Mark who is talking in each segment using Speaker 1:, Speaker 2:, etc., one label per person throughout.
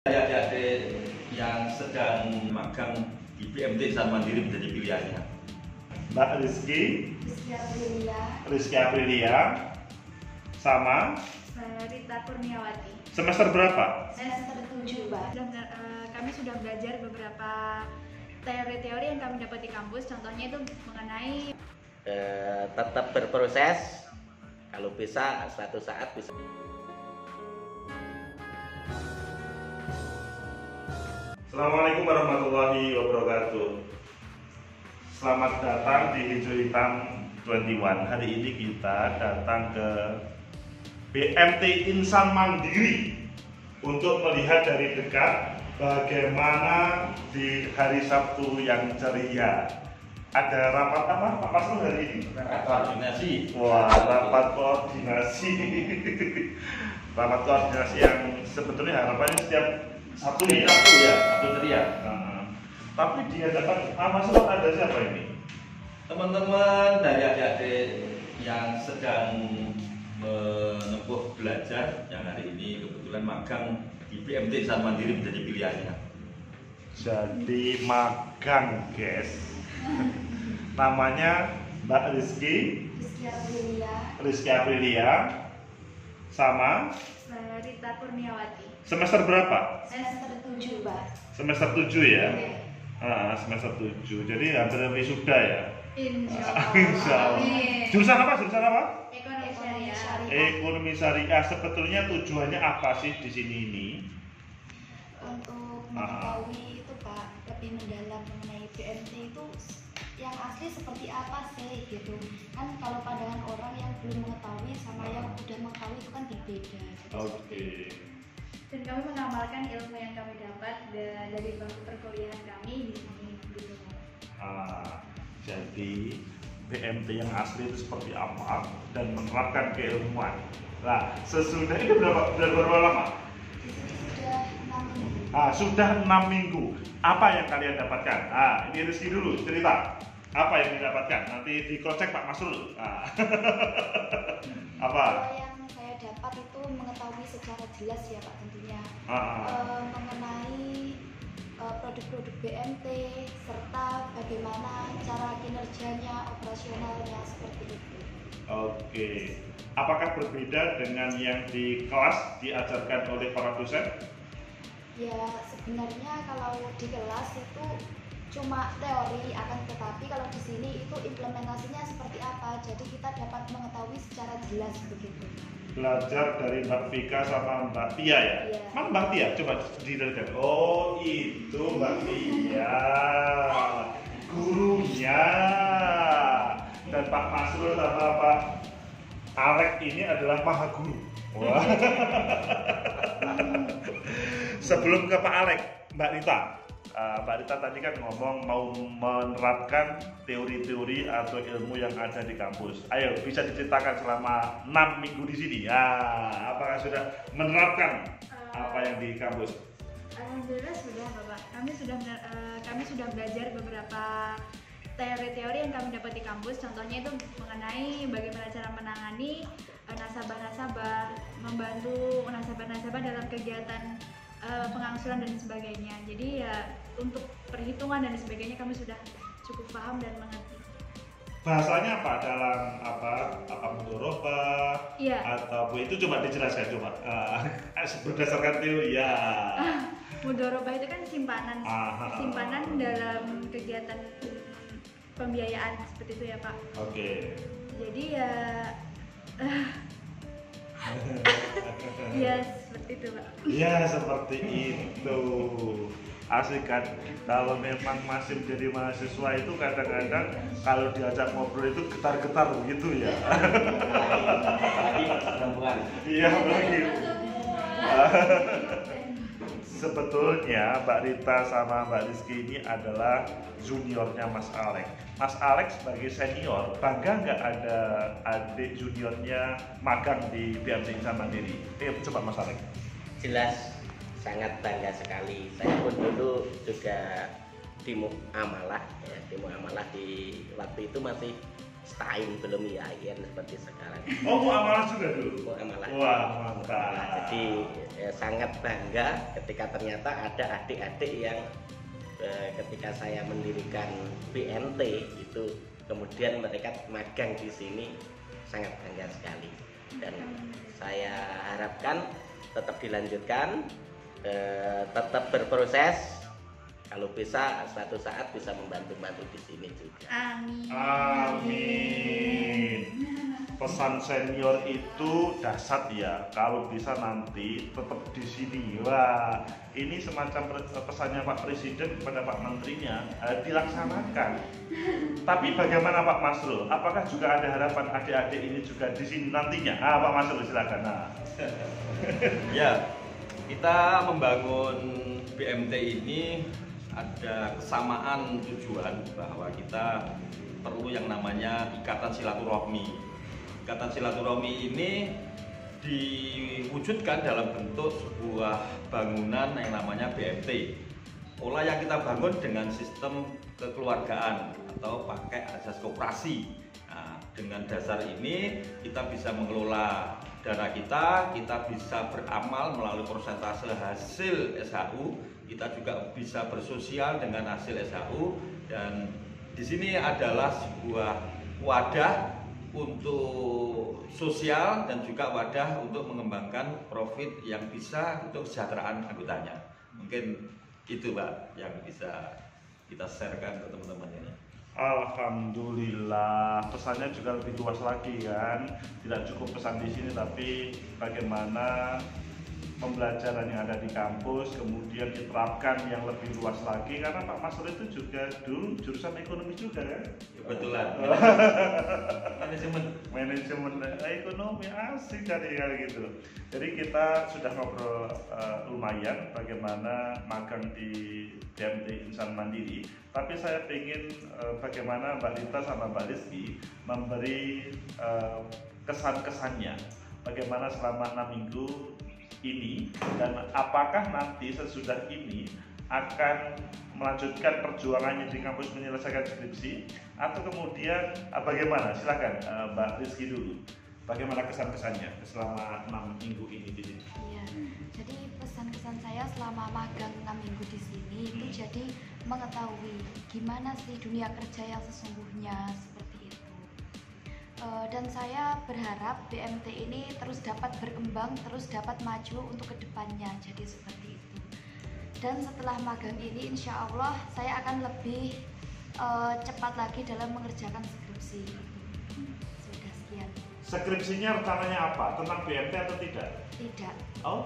Speaker 1: Adik-adik yang sedang magang di PMT Insan Mandiri menjadi pilihannya.
Speaker 2: Mbak Rizky Aprilia sama
Speaker 3: Rita Kurniawati.
Speaker 2: semester berapa?
Speaker 3: Semester 7, Mbak. Kami sudah belajar beberapa teori-teori yang kami dapat di kampus. Contohnya itu mengenai
Speaker 4: tetap berproses, kalau bisa suatu saat bisa.
Speaker 2: Assalamualaikum warahmatullahi wabarakatuh. Selamat datang di Hijau Hitam 21. Hari ini kita datang ke PMT Insan Mandiri untuk melihat dari dekat bagaimana di hari Sabtu yang ceria. Ada rapat apa? Apa sih hari ini?
Speaker 1: Rapat koordinasi.
Speaker 2: Wah, rapat koordinasi. Rapat koordinasi yang sebetulnya harapannya setiap Sabtu ya.
Speaker 1: Sabtu ceria.
Speaker 2: Tapi di hadapan Mas Ron ada siapa ini?
Speaker 1: Teman-teman dari adik-adik yang sedang menempuh belajar yang hari ini kebetulan magang di PMT Insan Mandiri menjadi pilihannya.
Speaker 2: Jadi magang, guys. Namanya Mbak Rizky Aprilia sama
Speaker 3: Rita Kurniawati.
Speaker 2: semester berapa?
Speaker 3: Semester 7, Mbak.
Speaker 2: Semester 7 ya? Semester 7. Jadi hampir wisuda ya?
Speaker 3: Insya
Speaker 2: Insya Allah.
Speaker 3: Amin.
Speaker 2: Jurusan apa? Jurusan apa?
Speaker 3: Ekonomi Syariah.
Speaker 2: Ekonomi Syariah. Sebetulnya tujuannya apa sih di sini ini?
Speaker 5: Untuk mengetahui itu Pak, lebih mendalam mengenai PMT itu yang asli seperti apa sih gitu kan. Kalau pandangan orang yang belum mengetahui sama yang udah mengetahui itu kan berbeda.
Speaker 2: Oke.
Speaker 3: Dan kami mengamalkan ilmu yang kami dapat dari bangku perkuliahan kami di sini gitu.
Speaker 2: Jadi PMT yang asli itu seperti apa dan menerapkan keilmuan. Nah, sesudah ini berapa lama?
Speaker 5: Sudah 6 minggu.
Speaker 2: Sudah 6 minggu. Apa yang kalian dapatkan? Ini Rizky dulu cerita. Apa yang didapatkan? Nanti di-cross-check Pak Masrul. Apa?
Speaker 5: Kalau yang saya dapat itu mengetahui secara jelas ya Pak tentunya mengenai produk-produk BMT serta bagaimana cara kinerjanya, operasionalnya seperti itu.
Speaker 2: Oke. Apakah berbeda dengan yang di kelas diajarkan oleh para dosen?
Speaker 5: Ya sebenarnya kalau di kelas itu cuma teori, akan tetapi kalau di sini itu implementasinya seperti apa, jadi kita dapat mengetahui secara jelas begitu.
Speaker 2: Belajar dari Mbak Vika sama Mbak Tia ya?
Speaker 5: Iya.
Speaker 2: Mana Mbak Tia? Coba dilihat. Oh itu Mbak Tia, gurunya. Dan Pak Masrul sama Pak Alek ini adalah maha guru. Wah. Sebelum ke Pak Alek, Mbak Rita. Mbak Rita tadi kan ngomong mau menerapkan teori-teori atau ilmu yang ada di kampus. Ayo, bisa diceritakan selama 6 minggu di sini. Apakah sudah menerapkan apa yang di kampus?
Speaker 3: Alhamdulillah sudah, Bapak. Kami sudah belajar beberapa teori-teori yang kami dapat di kampus. Contohnya itu mengenai bagaimana cara menangani nasabah-nasabah, membantu nasabah-nasabah dalam kegiatan pengangsuran dan sebagainya. Jadi ya untuk perhitungan dan sebagainya kami sudah cukup paham dan mengerti.
Speaker 2: Bahasanya apa dalam apa mudorobah?
Speaker 3: Iya.
Speaker 2: Atau itu coba dijelaskan coba berdasarkan teori ya.
Speaker 3: Mudorobah itu kan simpanan dalam kegiatan pembiayaan seperti itu ya Pak.
Speaker 2: Oke.
Speaker 3: Jadi ya ya seperti itu Pak.
Speaker 2: Ya seperti itu. Asik kan, kalau memang masih menjadi mahasiswa itu kadang-kadang kalau diajak ngobrol itu getar-getar begitu ya. Iya begitu. Sebetulnya Mbak Rita sama Mbak Rizky ini adalah juniornya Mas Alek. Mas Alek sebagai senior, bangga nggak ada adik juniornya magang di PMT Insan Mandiri? Coba Mas Alek.
Speaker 4: Jelas sangat bangga sekali. Saya pun dulu juga di muamalah ya, di waktu itu masih STAIN belum IAIN seperti sekarang.
Speaker 2: Oh, mau amalan juga dulu.
Speaker 4: Oh, amalan.
Speaker 2: Wah, mantap.
Speaker 4: Jadi sangat bangga ketika ternyata ada adik-adik yang ketika saya mendirikan BMT itu kemudian mereka magang di sini, sangat bangga sekali. Dan saya harapkan tetap dilanjutkan, tetap berproses. Kalau bisa suatu saat bisa membantu-bantu di sini juga.
Speaker 3: Amin.
Speaker 2: Amin. Pesan senior itu dahsyat ya. Kalau bisa nanti tetap di sini. Wah, ini semacam pesannya Pak Presiden kepada Pak Menterinya dilaksanakan. Tapi bagaimana Pak Masrul? Apakah juga ada harapan adik-adik ini juga di sini nantinya? Pak Masrul silakan.
Speaker 1: Ya, kita membangun BMT ini ada kesamaan tujuan bahwa kita perlu yang namanya ikatan silaturahmi. Ikatan silaturahmi ini diwujudkan dalam bentuk sebuah bangunan yang namanya BMT. Pola yang kita bangun dengan sistem kekeluargaan atau pakai asas koperasi. Nah, dengan dasar ini kita bisa mengelola dana kita bisa beramal melalui persentase hasil SHU. Kita juga bisa bersosial dengan hasil SHU, dan di sini adalah sebuah wadah untuk sosial dan juga wadah untuk mengembangkan profit yang bisa untuk kesejahteraan anggotanya. Mungkin itu Pak yang bisa kita sharekan ke teman-teman ini.
Speaker 2: Alhamdulillah, pesannya juga lebih luas lagi kan. Tidak cukup pesan di sini, tapi bagaimana pembelajaran yang ada di kampus kemudian diterapkan yang lebih luas lagi, karena Pak Masrul itu juga dulu jurusan ekonomi juga kan?
Speaker 1: Kebetulan.
Speaker 2: Manajemen ekonomi, asik kali gitu. Jadi kita sudah ngobrol lumayan bagaimana magang di BMT Insan Mandiri. Tapi saya ingin bagaimana Mbak Lita sama Mbak Rizky memberi kesan-kesannya. Bagaimana selama 6 minggu ini, dan apakah nanti sesudah ini akan melanjutkan perjuangannya di kampus menyelesaikan skripsi, atau kemudian bagaimana? Silakan Mbak Rizky dulu. Bagaimana kesan-kesannya selama 6 minggu ini di sini?
Speaker 5: Iya, jadi pesan-kesan saya selama magang 6 minggu di sini itu jadi mengetahui gimana sih dunia kerja yang sesungguhnya seperti itu. Dan saya berharap BMT ini terus dapat berkembang, terus dapat maju untuk kedepannya, jadi seperti itu. Dan setelah magang ini insya Allah saya akan lebih cepat lagi dalam mengerjakan skripsi. Sudah sekian.
Speaker 2: Skripsinya rencananya apa? Tentang BMT atau tidak?
Speaker 5: Tidak.
Speaker 2: Oh,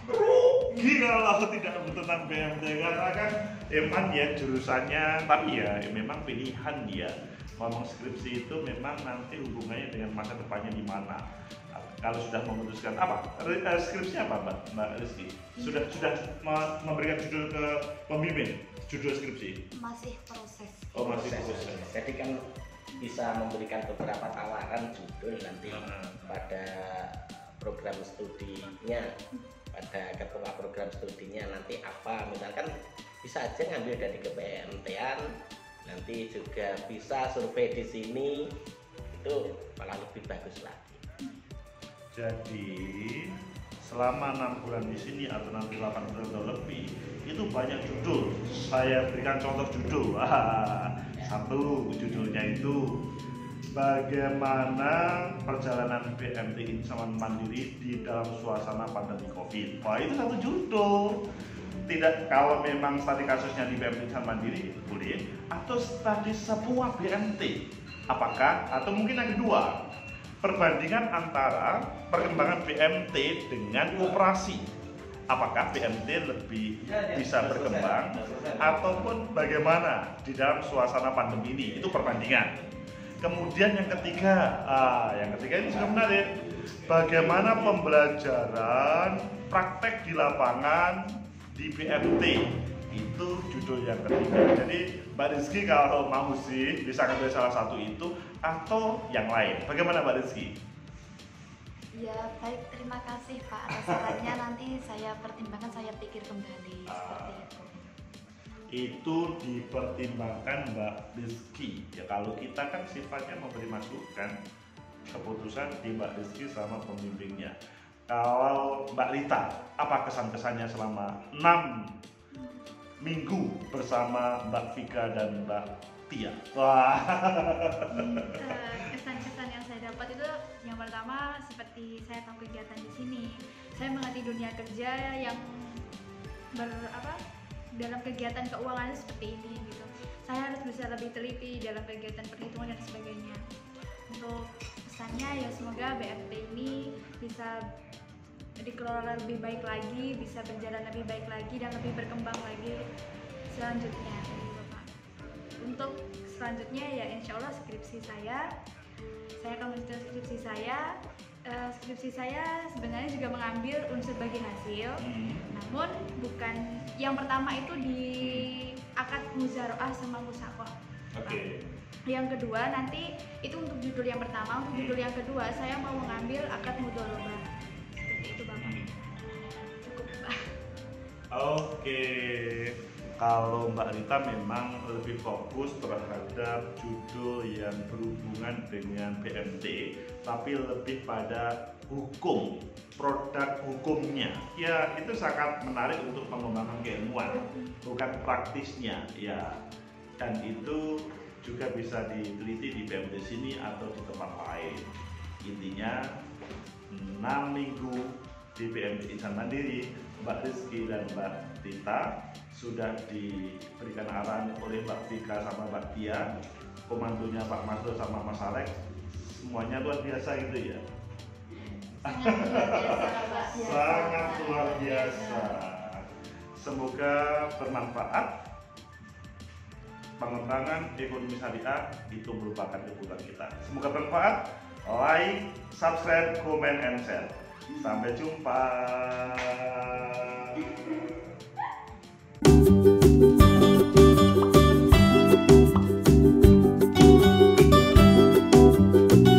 Speaker 2: rugi kalau tidak tentang BMT, karena kan emang ya jurusannya, tapi ya memang pilihan dia. Ngomong skripsi itu memang nanti hubungannya dengan masa depannya di mana. Kalau sudah memutuskan apa skripsinya apa Mbak Rizky? Sudah memberikan judul ke pembimbing, judul skripsi?
Speaker 5: Masih proses.
Speaker 2: Oh, masih proses.
Speaker 4: Jadi kan bisa memberikan beberapa tawaran judul nanti pada program studinya, pada ketua program studinya nanti apa, misalkan bisa aja ngambil dari KPMT-an, nanti juga bisa survei di sini, itu malah lebih bagus lagi.
Speaker 2: Jadi selama 6 bulan di sini atau nanti 8 bulan atau lebih, itu banyak judul. Saya berikan contoh judul. Satu judulnya itu bagaimana perjalanan BMT Insan Mandiri di dalam suasana pandemi COVID. Wah, itu satu judul. Tidak, kalau memang studi kasusnya di BMT Insan Mandiri boleh, atau studi semua BMT. Apakah? Atau mungkin yang kedua, perbandingan antara perkembangan BMT dengan koperasi. Apakah BMT lebih bisa berkembang ataupun bagaimana di dalam suasana pandemi ini? Itu perbandingan. Kemudian yang ketiga ini juga menarik. Bagaimana pembelajaran praktek di lapangan di BMT? Itu judul yang ketiga. Jadi Mbak Rizky kalau mau sih bisa ngambil salah satu itu atau yang lain. Bagaimana Mbak Rizky?
Speaker 5: Ya baik, terima kasih Pak atas sarannya. Nanti saya pertimbangkan, saya pikir kembali seperti itu.
Speaker 2: itu dipertimbangkan Mbak Rizky. Ya kalau kita kan sifatnya memberi masukan, keputusan di Mbak Rizky sama pembimbingnya. Kalau Mbak Rita, apa kesan-kesannya selama 6 minggu bersama Mbak Vika dan Mbak Tia? Wah.
Speaker 3: Kesan-kesan yang saya dapat itu yang pertama seperti saya tahu kegiatan di sini. Saya mengerti dunia kerja yang dalam kegiatan keuangan seperti ini gitu. Saya harus bisa lebih teliti dalam kegiatan perhitungan dan sebagainya. Untuk pesannya ya semoga BMT ini bisa dikelola lebih baik lagi, bisa berjalan lebih baik lagi dan lebih berkembang lagi selanjutnya gitu, Pak. Untuk selanjutnya ya insya Allah skripsi saya akan melanjutkan skripsi saya. Skripsi saya sebenarnya juga mengambil unsur bagi hasil, namun bukan yang pertama itu di akad muzaroah sama musakoh.
Speaker 2: Oke.
Speaker 3: Yang kedua nanti itu untuk judul yang pertama, untuk judul yang kedua saya mau mengambil akad mudharabah. Seperti itu Bapak. Cukup Pak.
Speaker 2: Oke. Kalau Mbak Rita memang lebih fokus terhadap judul yang berhubungan dengan BMT, tapi lebih pada hukum, produk hukumnya. Ya, itu sangat menarik untuk pengembangan keilmuan, bukan praktisnya. Ya, dan itu juga bisa diteliti di BMT sini atau di tempat lain. Intinya 6 minggu di BMT Insan Mandiri, Mbak Rizky dan Mbak Rita sudah diberikan arahan oleh Mbak Vika sama Mbak Tia, komandonya Pak Masdo sama Mas Alex, semuanya luar biasa gitu ya. Sangat luar biasa. Semoga bermanfaat. Pengembangan ekonomi syariah itu merupakan kebutuhan kita. Semoga bermanfaat. Like, subscribe, comment, and share. Sampai jumpa.